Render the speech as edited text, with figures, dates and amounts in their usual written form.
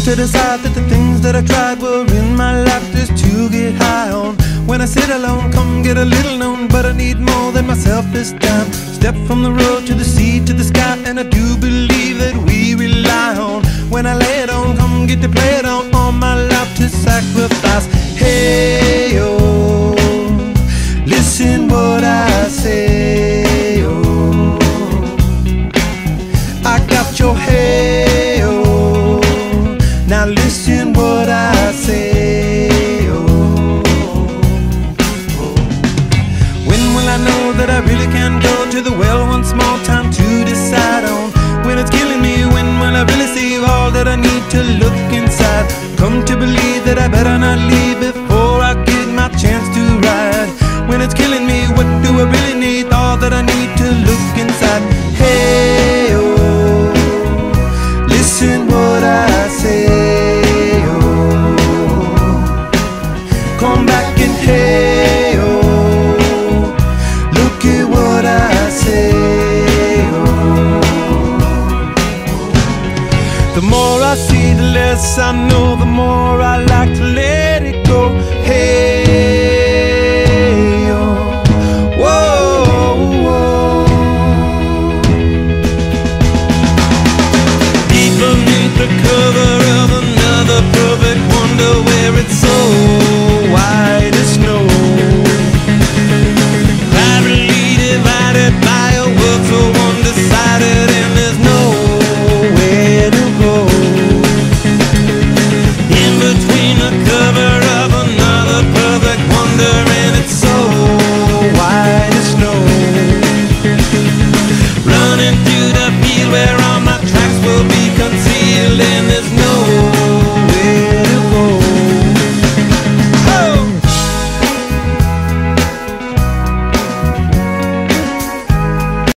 to decide that the things that I tried were in my life just to get high on. When I sit alone, come get a little known, but I need more than myself this time. Step from the road to the sea to the sky, and I do believe that we rely on. When I lay it on, come get to play it on, all my life to sacrifice. Hey, oh, listen what I say, oh, I got your hey, oh, now listen what I say, oh, when will I know that I really can go to the well once more? Time to decide on when it's killing me. When will I really see all that I need to look inside? Come to believe that I better not leave before I get my chance to ride. When it's killing me, what do I really need? All that I need to look inside. Hey, oh, listen what I say, oh, come back and hey, oh, look at what I say, oh. The more I see, the less I know, the more I like to let it go. Hey, oh, whoa, whoa. Deep beneath the cover of another perfect wonder, where it's so white as snow, privately divided by a world so undecided, and there's nowhere to go. In between the cover of another perfect wonder, and it's so white as snow, running through the field where all my tracks will be concealed, and there's